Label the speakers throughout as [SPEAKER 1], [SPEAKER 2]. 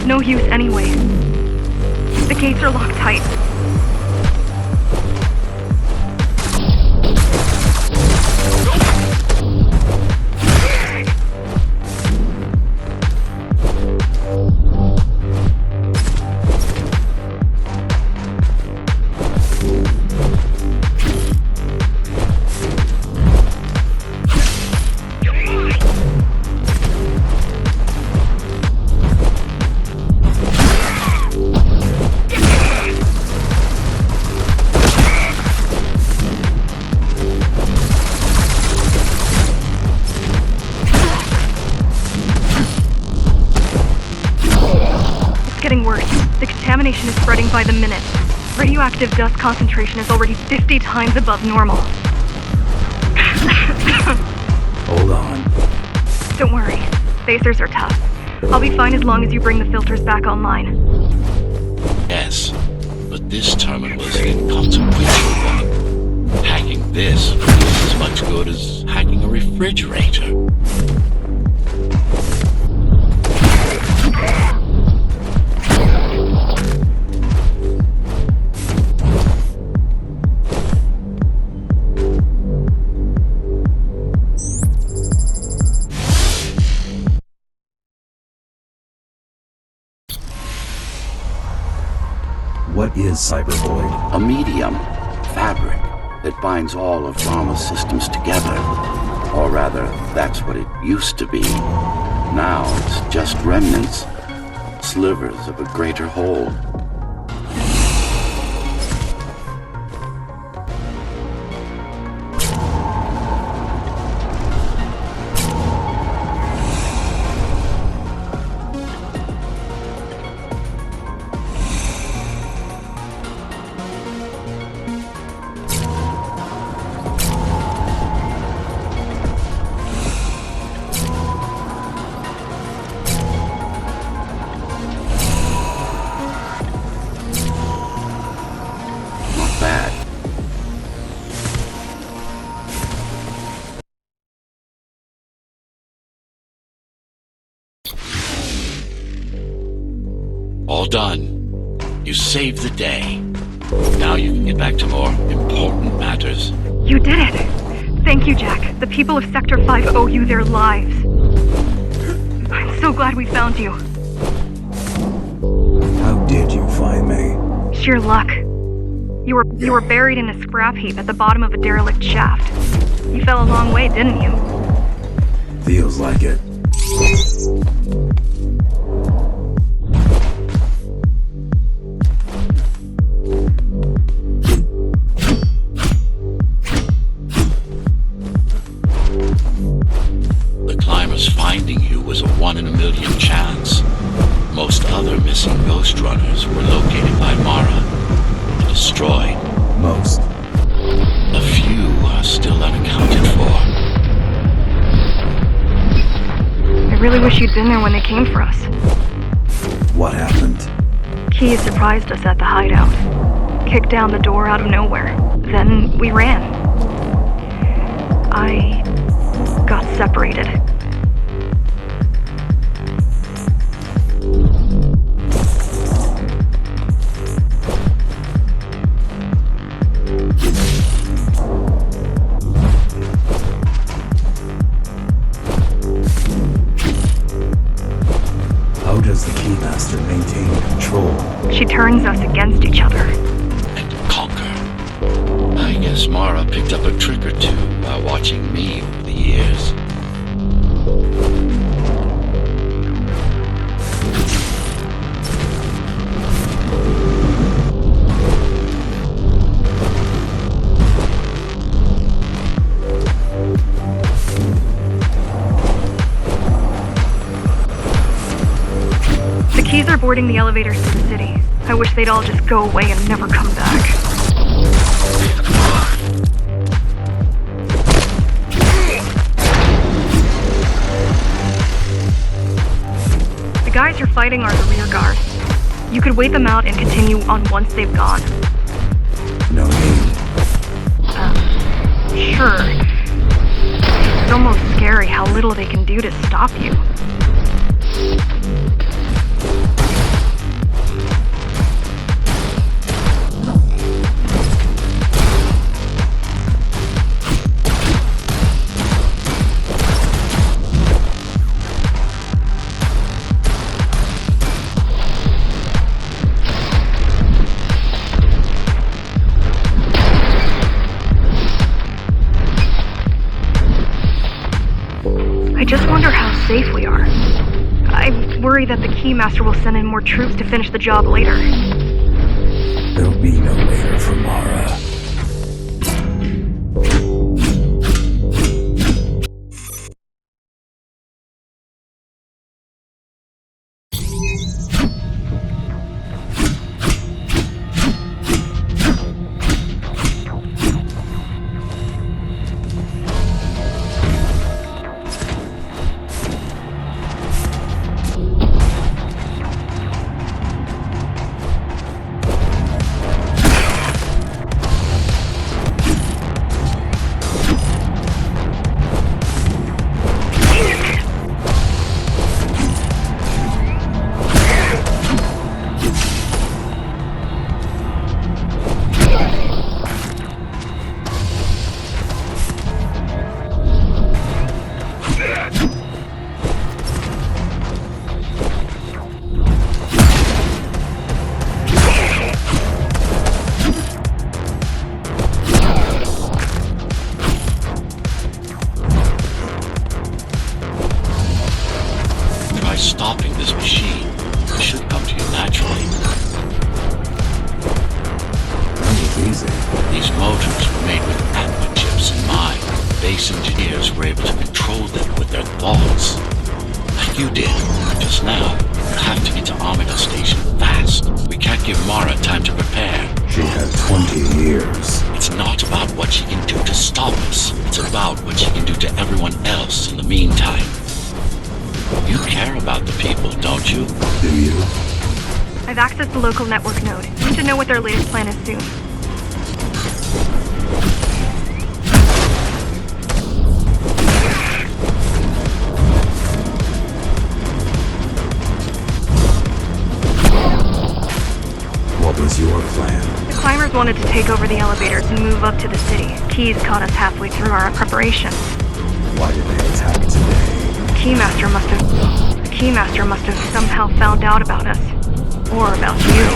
[SPEAKER 1] No use anyway. The gates are locked tight. Getting worse. The contamination is spreading by the minute. Radioactive dust concentration is already 50 times above normal.
[SPEAKER 2] Hold on.
[SPEAKER 1] Don't worry. Spacers are tough. I'll be fine as long as you bring the filters back online.
[SPEAKER 3] Yes, but this terminal is an inconsequential one. Hacking this will do as much good as hacking a refrigerator.
[SPEAKER 2] What is Cybervoid?
[SPEAKER 4] A medium, fabric, that binds all of Rama's systems together. Or rather, that's what it used to be. Now it's just remnants, slivers of a greater whole.
[SPEAKER 3] All done. You saved the day. Now you can get back to more important matters.
[SPEAKER 1] You did it! Thank you, Jack. The people of Sector 5 owe you their lives. I'm so glad we found you.
[SPEAKER 2] How did you find me?
[SPEAKER 1] Sheer luck. You were buried in a scrap heap at the bottom of a derelict shaft. You fell a long way, didn't you?
[SPEAKER 2] Feels like it.
[SPEAKER 3] Finding you was a 1 in a million chance. Most other missing Ghostrunners were located by Mara and destroyed.
[SPEAKER 2] Most.
[SPEAKER 3] A few are still unaccounted for.
[SPEAKER 1] I really wish you'd been there when they came for us.
[SPEAKER 2] What happened?
[SPEAKER 1] Key surprised us at the hideout. Kicked down the door out of nowhere. Then we ran. I got separated.
[SPEAKER 2] How does the Keymaster maintain control?
[SPEAKER 1] She turns us against each other.
[SPEAKER 3] And conquer. I guess Mara picked up a trick or two while watching me over the years.
[SPEAKER 1] The Keys are boarding the elevators to the city. I wish they'd all just go away and never come back. The guys you're fighting are the rear guard. You could wait them out and continue on once they've gone.
[SPEAKER 2] No need.
[SPEAKER 1] Sure. It's almost scary how little they can do to stop you. I worry that the Keymaster will send in more troops to finish the job later.
[SPEAKER 2] There'll be no later for Mara.
[SPEAKER 3] Stopping this machine. It should come to you naturally.
[SPEAKER 2] Easy.
[SPEAKER 3] These motors were made with Atma chips in mind. Base engineers were able to control them with their thoughts. Like you did, just now. You have to get to Amida Station fast. We can't give Mara time to prepare.
[SPEAKER 2] She had 20 years.
[SPEAKER 3] It's not about what she can do to stop us. It's about what she can do to everyone else in the meantime. You care about the people, don't you?
[SPEAKER 2] Do you?
[SPEAKER 1] I've accessed the local network node. We should know what their latest plan is soon.
[SPEAKER 2] What was your plan?
[SPEAKER 1] The climbers wanted to take over the elevators and move up to the city. Keys caught us halfway through our preparations.
[SPEAKER 2] Why did they attack today?
[SPEAKER 1] The Keymaster must have somehow found out about us. Or about you.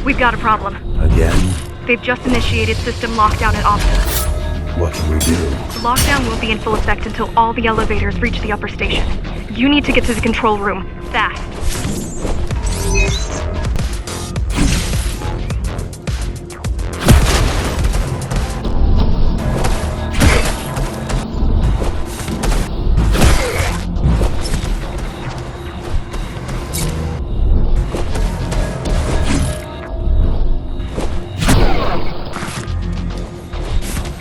[SPEAKER 1] We've got a problem.
[SPEAKER 2] Again?
[SPEAKER 1] They've just initiated system lockdown at Opta.
[SPEAKER 2] What can we do?
[SPEAKER 1] The lockdown won't be in full effect until all the elevators reach the upper station. You need to get to the control room, fast.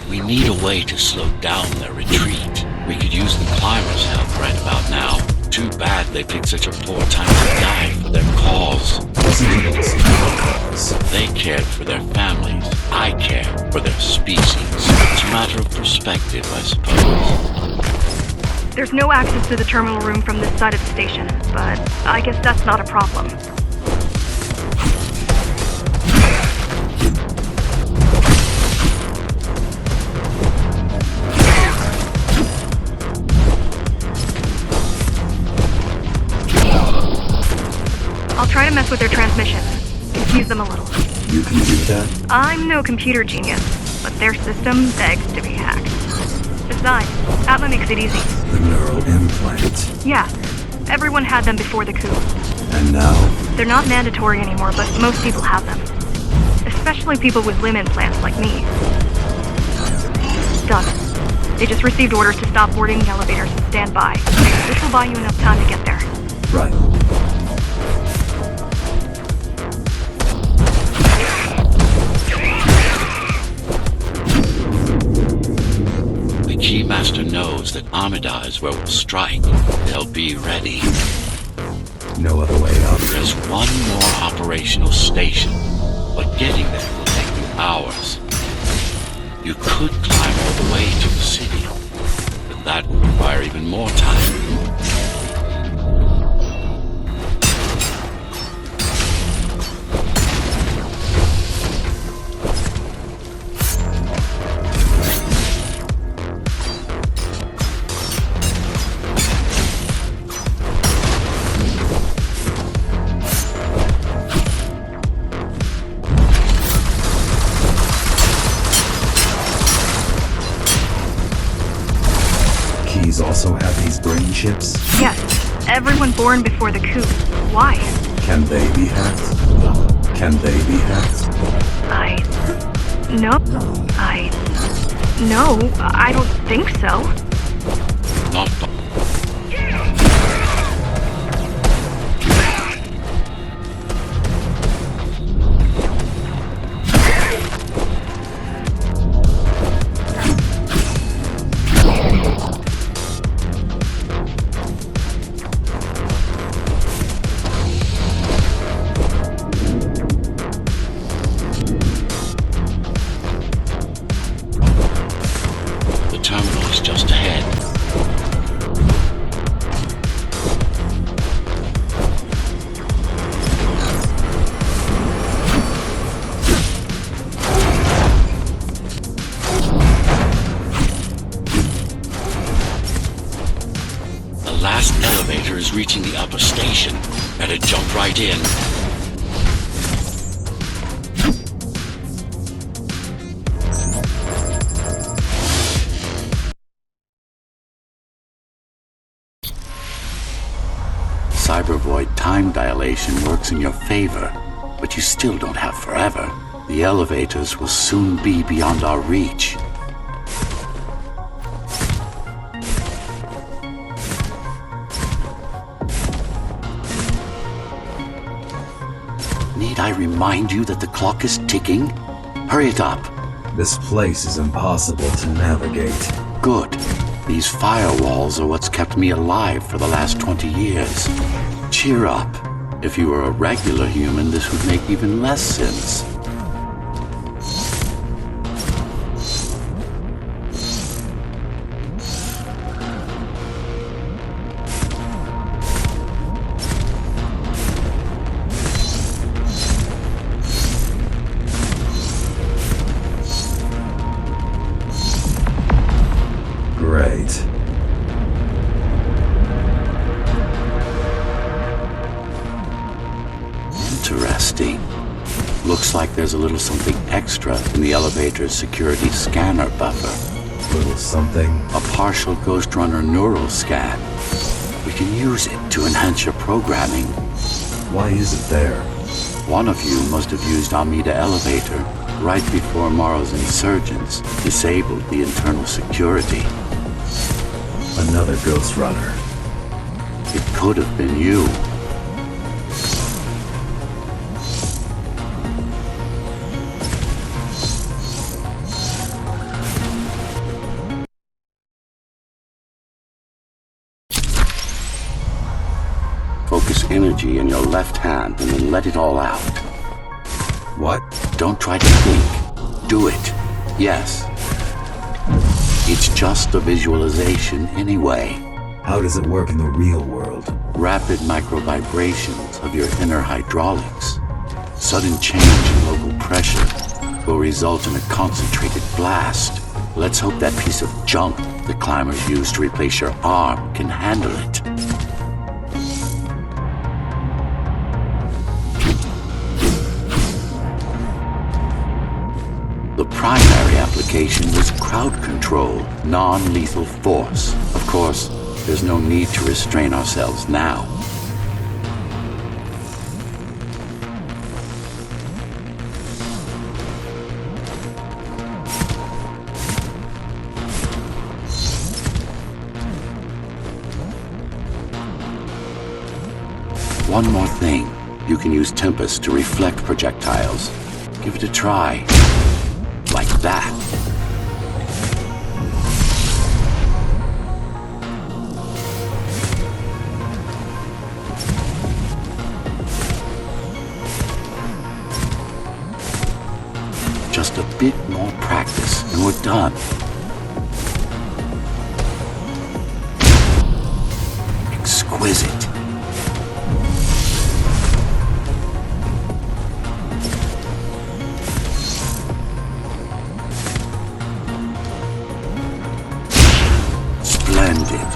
[SPEAKER 3] We need a way to slow down their retreat. We could use the climbers' help right about now. Too bad they picked such a poor time to die for their cause. They cared for their families. I care for their species. It's a matter of perspective, I suppose.
[SPEAKER 1] There's no access to the terminal room from this side of the station, but I guess that's not a problem. I'll try to mess with their transmissions. Confuse them a little.
[SPEAKER 2] You can do that?
[SPEAKER 1] I'm no computer genius, but their system begs to be hacked. Besides, Atma makes it easy.
[SPEAKER 2] The neural implant.
[SPEAKER 1] Yeah, everyone had them before the coup.
[SPEAKER 2] And now?
[SPEAKER 1] They're not mandatory anymore, but most people have them. Especially people with limb implants like me. Done. They just received orders to stop boarding the elevators and stand by. This will buy you enough time to get there.
[SPEAKER 2] Right.
[SPEAKER 3] The Keymaster knows that Amida is where we'll strike. They'll be ready.
[SPEAKER 2] No other way up.
[SPEAKER 3] There's one more operational station, but getting there will take you hours. You could climb all the way to the city, but that would require even more time.
[SPEAKER 2] also have these brain chips?
[SPEAKER 1] Yes, everyone born before the coup. Why?
[SPEAKER 2] Can they be hacked? Can they be hacked?
[SPEAKER 1] No. No, I don't think so.
[SPEAKER 3] Not The terminal is just ahead. The last elevator is reaching the upper station. Better jump right in.
[SPEAKER 4] Cybervoid time dilation works in your favor, but you still don't have forever. The elevators will soon be beyond our reach. Need I remind you that the clock is ticking? Hurry it up.
[SPEAKER 2] This place is impossible to navigate.
[SPEAKER 4] Good. These firewalls are what's kept me alive for the last 20 years. Cheer up. If you were a regular human, this would make even less sense.
[SPEAKER 2] Great.
[SPEAKER 4] Interesting. Looks like there's a little something extra in the elevator's security scanner buffer.
[SPEAKER 2] Little something.
[SPEAKER 4] A partial Ghostrunner neural scan. We can use it to enhance your programming.
[SPEAKER 2] Why is it there?
[SPEAKER 4] One of you must have used Amida Elevator right before Morrow's insurgents disabled the internal security.
[SPEAKER 2] Another Ghostrunner.
[SPEAKER 4] It could have been you. Focus energy in your left hand and then let it all out.
[SPEAKER 2] What?
[SPEAKER 4] Don't try to think. Do it. Yes. It's just a visualization anyway.
[SPEAKER 2] How does it work in the real world?
[SPEAKER 4] Rapid micro-vibrations of your inner hydraulics. Sudden change in local pressure will result in a concentrated blast. Let's hope that piece of junk the climbers used to replace your arm can handle it. The primary application was crowd control, non-lethal force. Of course, there's no need to restrain ourselves now. One more thing. You can use Tempest to reflect projectiles. Give it a try. Like that. Just a bit more practice and we're done. Exquisite. Splendid.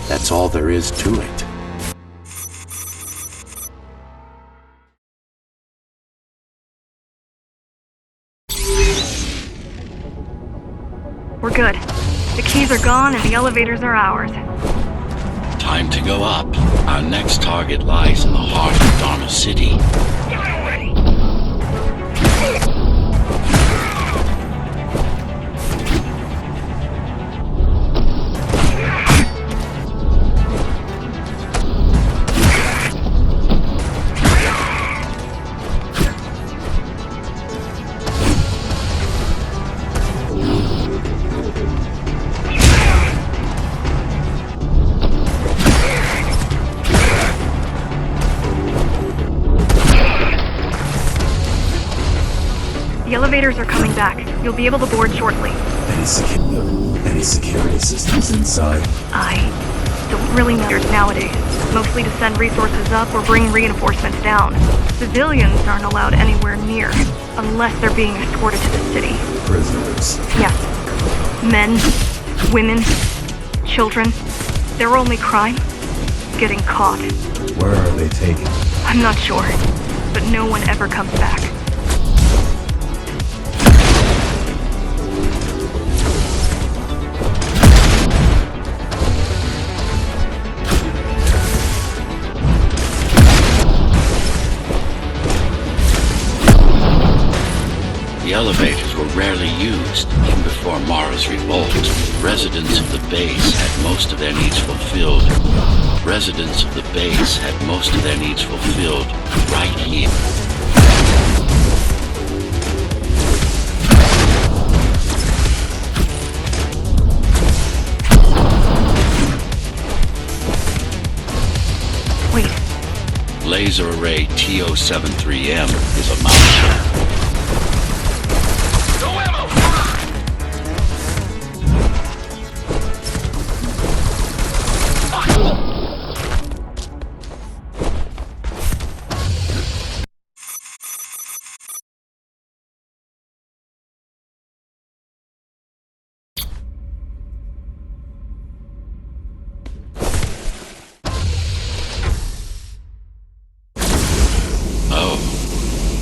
[SPEAKER 4] That's all there is to it.
[SPEAKER 1] We're good. The keys are gone and the elevators are ours.
[SPEAKER 3] Time to go up. Our next target lies in the heart of Dharma City.
[SPEAKER 1] The elevators are coming back. You'll be able to board shortly.
[SPEAKER 2] Any security systems inside?
[SPEAKER 1] I don't really know nowadays. Mostly to send resources up or bring reinforcements down. Civilians aren't allowed anywhere near, unless they're being escorted to the city.
[SPEAKER 2] Prisoners.
[SPEAKER 1] Yes. Men, women, children. Their only crime? Getting caught.
[SPEAKER 2] Where are they taken?
[SPEAKER 1] I'm not sure, but no one ever comes back.
[SPEAKER 3] The elevators were rarely used, even before Mara's revolt. Residents of the base had most of their needs fulfilled. Residents of the base had most of their needs fulfilled right here.
[SPEAKER 1] Wait,
[SPEAKER 3] Laser array TO-73M is a mount.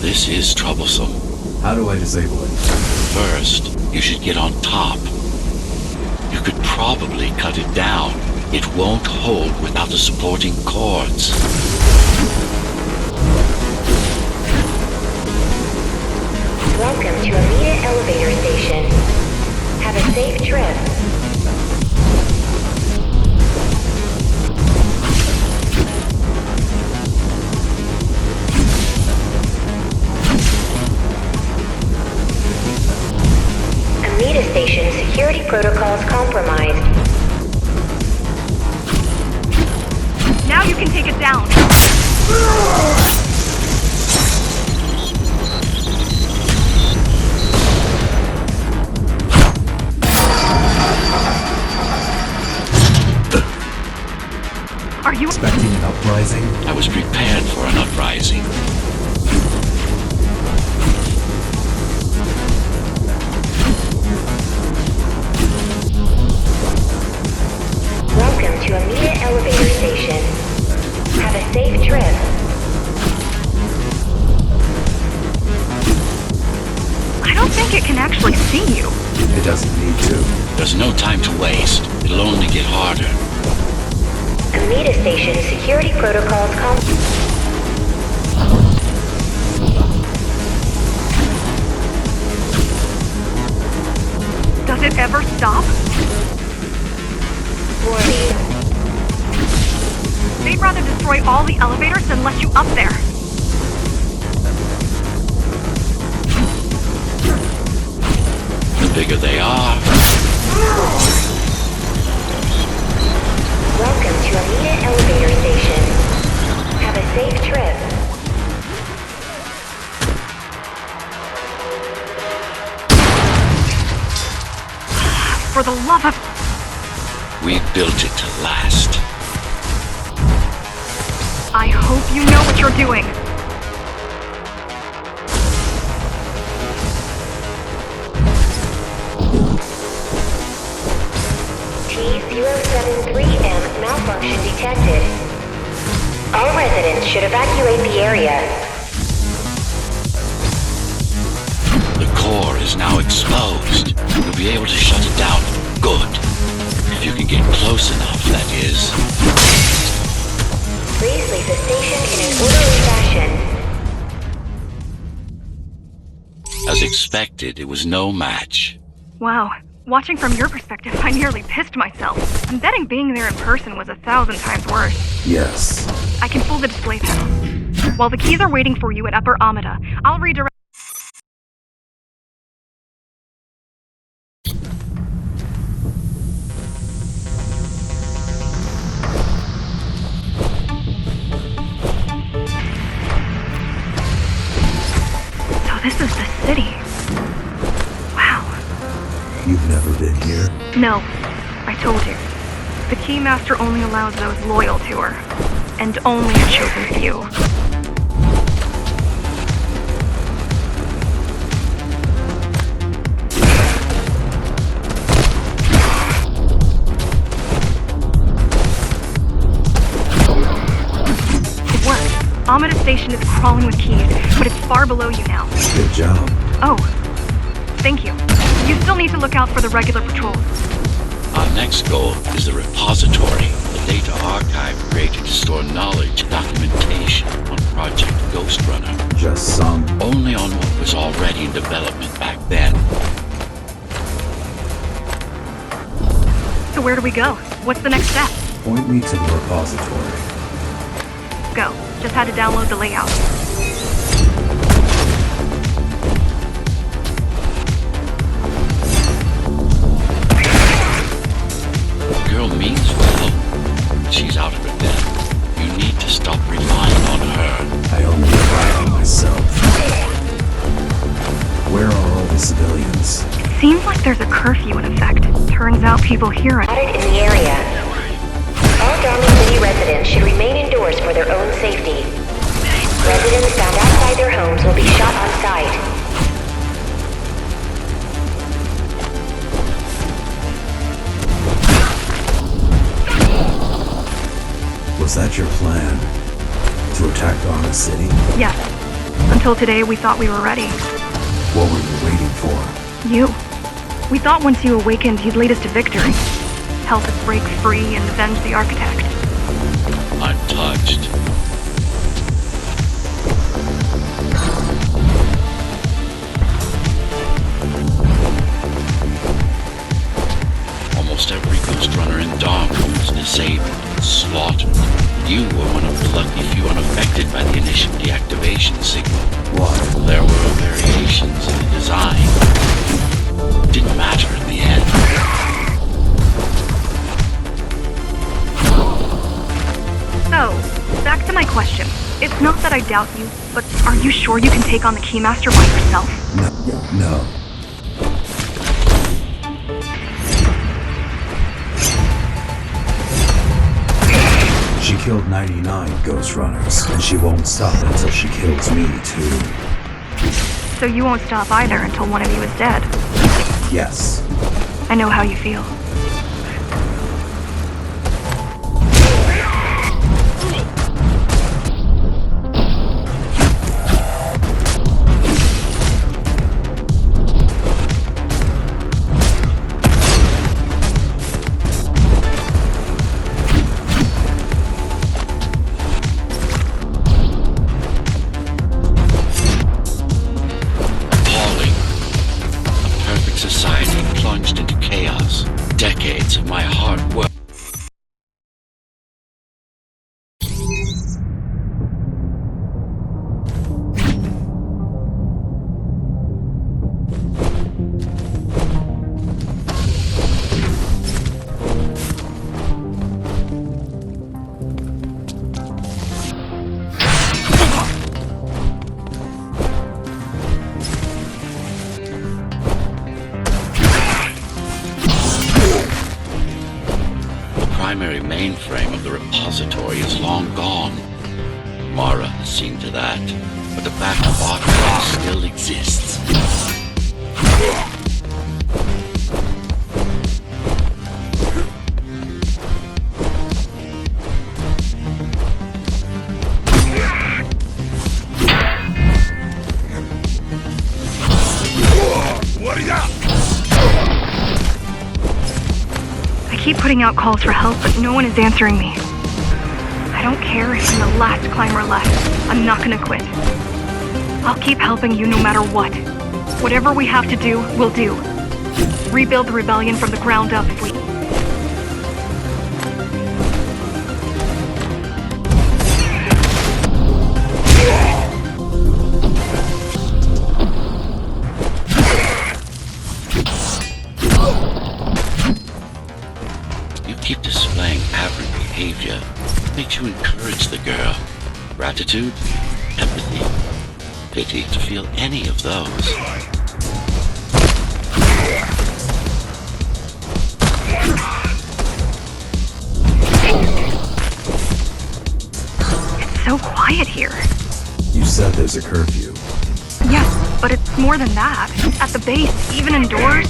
[SPEAKER 3] This is troublesome.
[SPEAKER 2] How do I disable it?
[SPEAKER 3] First, you should get on top. You could probably cut it down. It won't hold without the supporting cords.
[SPEAKER 5] Welcome to Amita Elevator Station. Have a safe trip. Amita Station security protocols compromised.
[SPEAKER 1] now you can take it down. Are you
[SPEAKER 2] Expecting an uprising?
[SPEAKER 3] I was prepared for an uprising.
[SPEAKER 5] Welcome to Amita Elevator Station. Have a safe trip.
[SPEAKER 1] I don't think it can actually see you.
[SPEAKER 2] It doesn't need to.
[SPEAKER 3] There's no time to waste. It'll only get harder.
[SPEAKER 5] Amita Station security protocols
[SPEAKER 1] Does it ever stop?
[SPEAKER 5] Warning.
[SPEAKER 1] They'd rather destroy all the elevators than let you up there.
[SPEAKER 3] The bigger they are,
[SPEAKER 5] Welcome to Amita Elevator Station. Have a safe trip.
[SPEAKER 1] For the love of...
[SPEAKER 3] we built it to last.
[SPEAKER 1] I hope you know what you're doing.
[SPEAKER 5] T-073M malfunction detected. All residents should evacuate the area.
[SPEAKER 3] The core is now exposed. You'll be be able to shut it down. Good. If you can get close enough, that is.
[SPEAKER 5] Please leave the station in an orderly fashion.
[SPEAKER 3] As expected, it was no match.
[SPEAKER 1] Wow. Watching from your perspective, I nearly pissed myself. I'm betting being there in person was 1,000 times worse.
[SPEAKER 2] Yes.
[SPEAKER 1] I can pull the display panel. While the keys are waiting for you at Upper Amida, I'll redirect. So this is the city. Wow.
[SPEAKER 2] You've never been here?
[SPEAKER 1] No, I told you. The Keymaster only allows those loyal to her, and only a chosen few. It worked. Amida Station is crawling with keys, but it's far below you now.
[SPEAKER 2] Good job.
[SPEAKER 1] Oh, thank you. You still need to look out for the regular patrols.
[SPEAKER 3] Our next goal is the repository, the data archive created to store knowledge, documentation on Project Ghostrunner.
[SPEAKER 2] Just some.
[SPEAKER 3] Only on what was already in development back then.
[SPEAKER 1] So where do we go? What's the next step?
[SPEAKER 2] Point me to the repository.
[SPEAKER 1] Go. Just had to download the layout.
[SPEAKER 3] The girl means well. She's out of her depth. You need to stop relying on her.
[SPEAKER 2] I only rely on myself. Where are all the civilians?
[SPEAKER 1] It seems like there's a curfew in effect. Turns out people hear it.
[SPEAKER 5] Spotted in the area. All Dharma City residents should remain indoors for their own safety. Residents found outside their homes will be shot on sight.
[SPEAKER 2] Was that your plan? To attack Dharma City?
[SPEAKER 1] Yes. Until today, we thought we were ready.
[SPEAKER 2] What were you waiting for?
[SPEAKER 1] You. We thought once you awakened, you'd lead us to victory. Help us break free and avenge the Architect.
[SPEAKER 3] I'm touched. Almost every Ghostrunner in Dharma was disabled, slaughtered. You were one of the lucky few unaffected by the initial deactivation signal.
[SPEAKER 2] Why?
[SPEAKER 3] There were variations in the design. Didn't matter in the end.
[SPEAKER 1] So, back to my question. It's not that I doubt you, but are you sure you can take on the Keymaster by yourself?
[SPEAKER 2] No. She killed 99 Ghostrunners, and she won't stop until she kills me, too.
[SPEAKER 1] So you won't stop either until one of you is dead.
[SPEAKER 2] Yes.
[SPEAKER 1] I know how you feel.
[SPEAKER 3] Society plunged into chaos. Decades of my hard work. The primary mainframe of the repository is long gone. Mara has seen to that, but the backup archive still exists.
[SPEAKER 1] keep putting out calls for help, but no one is answering me. I don't care if I'm the last climber left. I'm not gonna quit. I'll keep helping you no matter what. Whatever we have to do, we'll do. Rebuild the rebellion from the ground up if we...
[SPEAKER 3] You keep displaying aberrant behavior. Makes you encourage the girl. Gratitude, empathy, pity to feel any of those.
[SPEAKER 1] It's so quiet here.
[SPEAKER 2] You said there's a curfew.
[SPEAKER 1] Yes, but it's more than that. At the base, even indoors,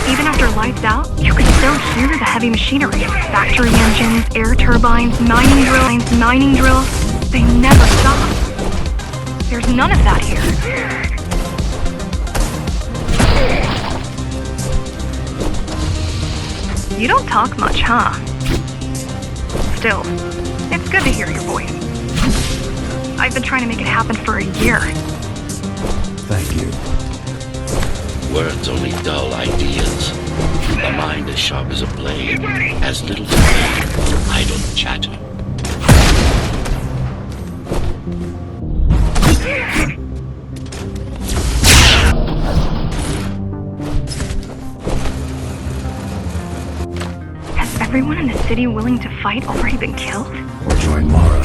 [SPEAKER 1] even after lights out, you can still hear the heavy machinery. Factory engines, air turbines, mining drills. They never stop. There's none of that here. You don't talk much, huh? Still, it's good to hear your voice. I've been trying to make it happen for a year.
[SPEAKER 2] Thank you.
[SPEAKER 3] Words only dull ideas. The mind as sharp as a blade has little to gain from idle chatter.
[SPEAKER 1] Has everyone in the city willing to fight already been killed?
[SPEAKER 2] Or join Mara.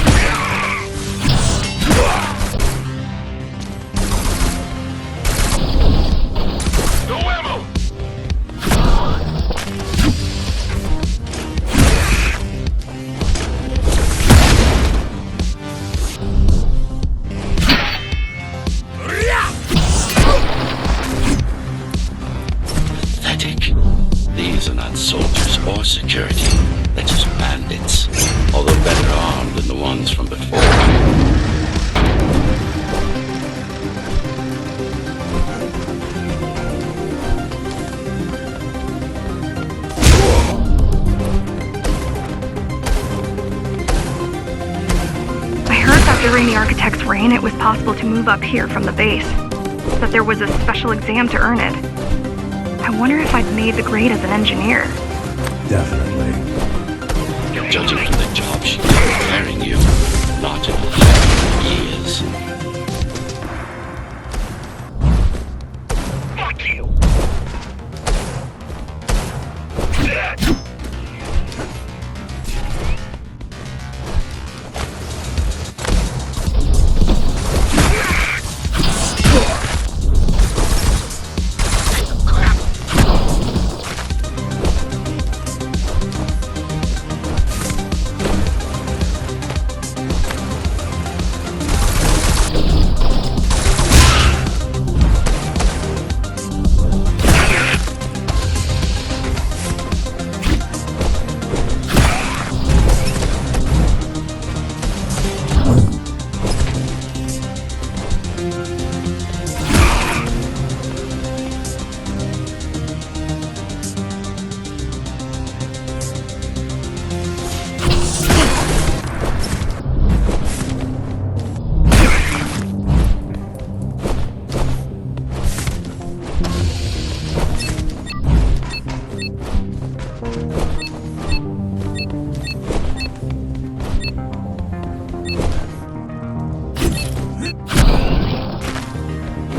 [SPEAKER 3] Pathetic. These are not soldiers or security. They're just bandits, although better armed than the ones from before.
[SPEAKER 1] I heard that during the Architect's reign, it was possible to move up here from the base. That there was a special exam to earn it. I wonder if I'd made the grade as an engineer.
[SPEAKER 2] Definitely.
[SPEAKER 3] Judging from the job she's preparing you, not in 100 years. Fuck you!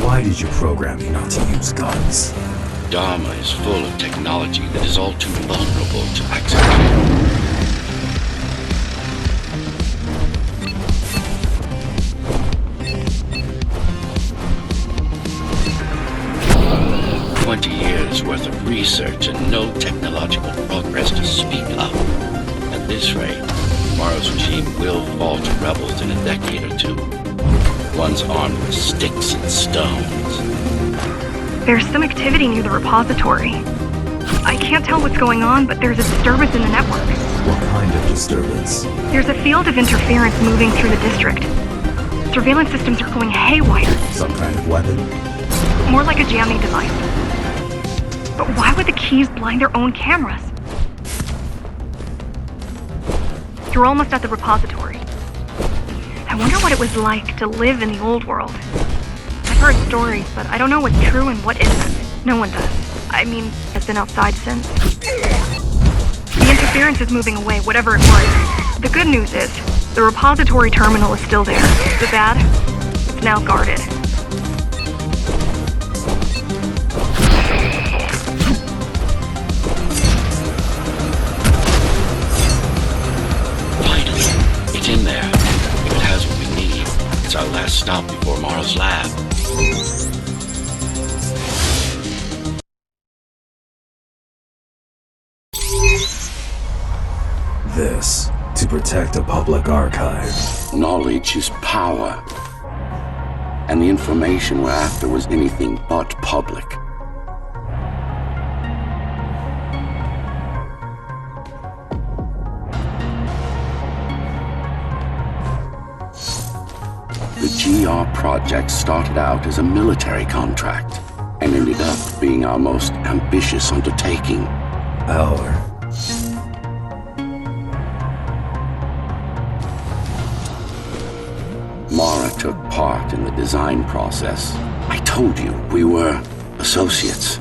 [SPEAKER 2] Why did you program me not to use guns?
[SPEAKER 3] Dharma is full of technology that is all too vulnerable to accident. 20 years worth of research and no technological progress to speak of. At this rate, tomorrow's regime will fall to rebels in a decade or two. Ones armed with sticks and stones.
[SPEAKER 1] There's some activity near the repository. I can't tell what's going on, but there's a disturbance in the network.
[SPEAKER 2] What kind of disturbance?
[SPEAKER 1] There's a field of interference moving through the district. Surveillance systems are going haywire.
[SPEAKER 2] Some kind of weapon?
[SPEAKER 1] More like a jamming device. But why would the keys blind their own cameras? You're almost at the repository. I wonder what it was like to live in the old world. I've heard stories, but I don't know what's true and what isn't. No one does. I mean, has been outside since. The interference is moving away, whatever it was. The good news is, the repository terminal is still there. The bad? It's now guarded.
[SPEAKER 3] Finally, it's in there. If it has what we need, it's our last stop before Mara's lab.
[SPEAKER 2] This, to protect a public archive.
[SPEAKER 4] Knowledge is power. And the information we're after was anything but public. The GR project started out as a military contract and ended up being our most ambitious undertaking. Mara took part in the design process. I told you, we were associates.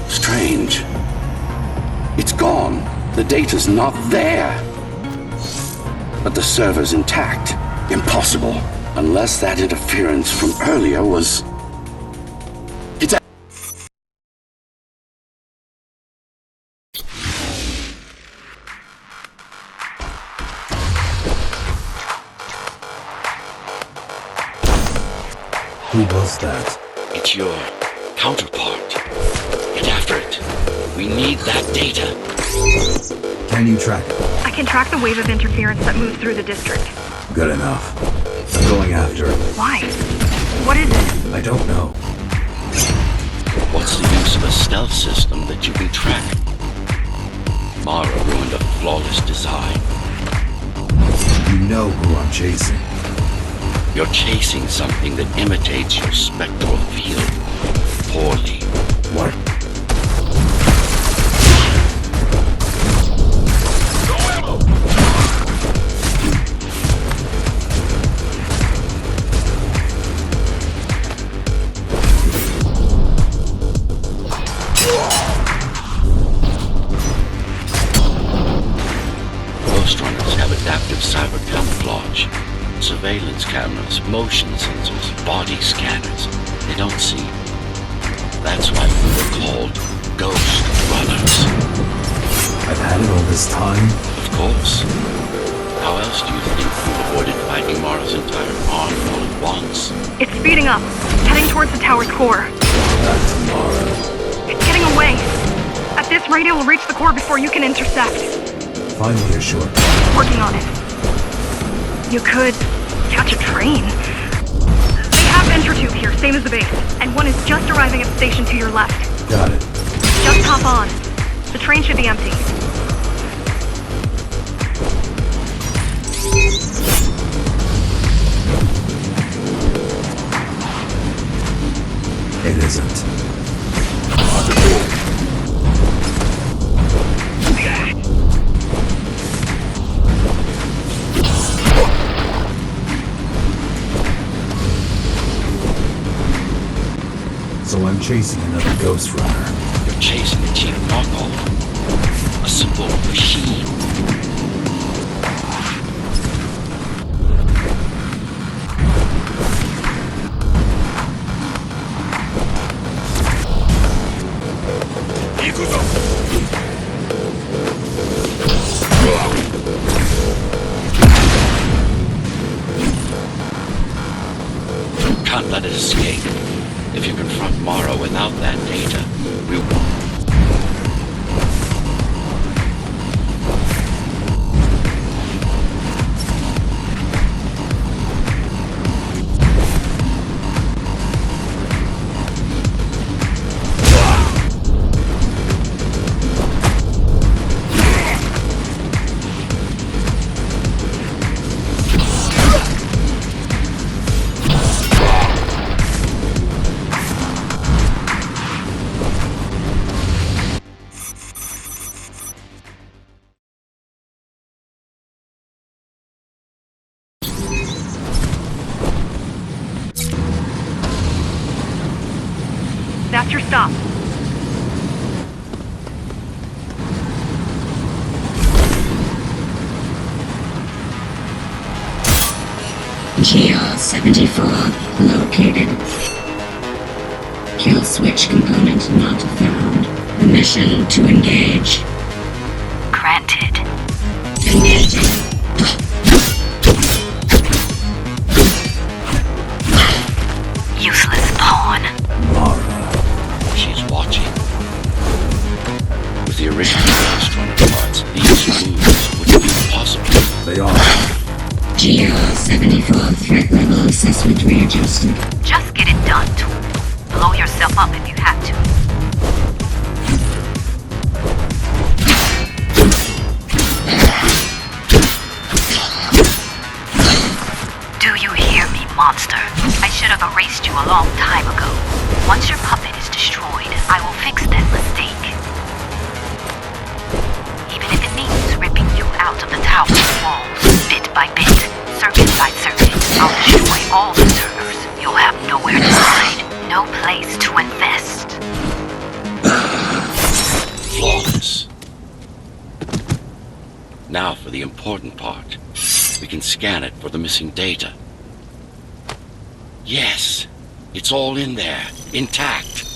[SPEAKER 4] Strange. It's gone. The data's not there. But the server's intact. Impossible. Unless that interference from earlier was... It's...
[SPEAKER 2] Who was that?
[SPEAKER 3] It's your counterpart. Get after it. We need that data.
[SPEAKER 2] Can you track it?
[SPEAKER 1] I can track the wave of interference that moves through the district.
[SPEAKER 2] Good enough. I'm going after it.
[SPEAKER 1] Why? What is it?
[SPEAKER 2] I don't know.
[SPEAKER 3] What's the use of a stealth system that you can track? Mara ruined a flawless design.
[SPEAKER 2] You know who I'm chasing.
[SPEAKER 3] You're chasing something that imitates your spectral field. Poorly.
[SPEAKER 2] What?
[SPEAKER 3] Ghostrunners have adaptive cyber camouflage. Surveillance cameras, motion sensors, body scanners. They don't see. That's why we were called Ghostrunners.
[SPEAKER 2] I've had it all this time?
[SPEAKER 3] Of course. How else do you think we avoided fighting Mara's entire army all at once?
[SPEAKER 1] It's speeding up, heading towards the tower's core.
[SPEAKER 2] Back to Mara.
[SPEAKER 1] It's getting away. At this rate, it will reach the core before you can intercept.
[SPEAKER 2] Find me a shortcut.
[SPEAKER 1] Working on it. You could catch a train. They have intertube here, same as the base, and one is just arriving at the station to your left.
[SPEAKER 2] Got it.
[SPEAKER 1] Just hop on. The train should be empty.
[SPEAKER 2] It isn't. So I'm chasing another Ghostrunner.
[SPEAKER 3] You're chasing a cheap knockoff. A simple machine. let it escape. If you confront Mara without that data, we will.
[SPEAKER 1] That's your stop.
[SPEAKER 6] GR-74 located. Kill switch component not found. Permission to engage.
[SPEAKER 7] Granted.
[SPEAKER 6] Engaging.
[SPEAKER 7] Useless pawn.
[SPEAKER 2] Mara.
[SPEAKER 3] She's watching. With the original Ghostrunner parts, these moves wouldn't be possible.
[SPEAKER 2] They are.
[SPEAKER 6] GR-74 threat level assessment readjusted.
[SPEAKER 7] Just get it done, Tool. Blow yourself up if you have to. Do you hear me, monster? I should have erased you a long time ago. Once your puppet is destroyed, I will fix that mistake. Even if it means ripping you out of the tower's walls, bit by bit, circuit by circuit, I'll destroy all the servers. You'll have nowhere to hide, no place to invest.
[SPEAKER 3] Flawless. Now for the important part. We can scan it for the missing data. Yes, it's all in there, intact.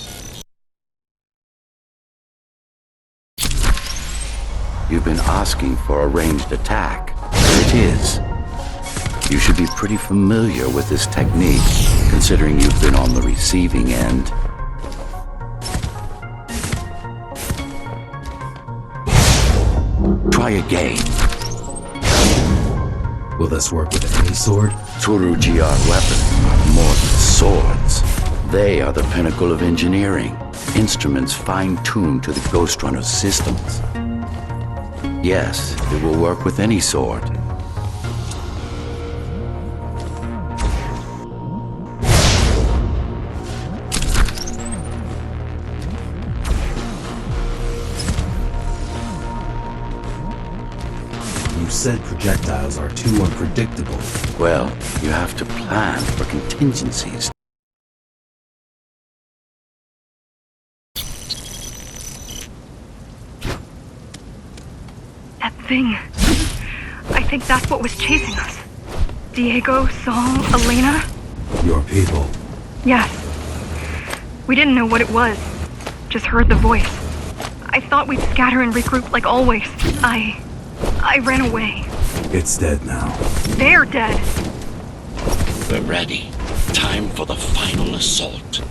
[SPEAKER 4] You've been asking for a ranged attack. Here it is. You should be pretty familiar with this technique, considering you've been on the receiving end. Try again.
[SPEAKER 2] Will this work with any sword?
[SPEAKER 4] Tsuru GR weapons are more than swords. They are the pinnacle of engineering, instruments fine-tuned to the Ghostrunner systems. Yes, it will work with any sword.
[SPEAKER 2] You said projectiles are too unpredictable.
[SPEAKER 4] Well, you have to plan for contingencies.
[SPEAKER 1] That thing. I think that's what was chasing us. Diego, Saul, Elena?
[SPEAKER 2] Your people.
[SPEAKER 1] Yes. We didn't know what it was. Just heard the voice. I thought we'd scatter and regroup like always. I ran away.
[SPEAKER 2] It's dead now.
[SPEAKER 1] They're dead.
[SPEAKER 3] We're ready. Time for the final assault.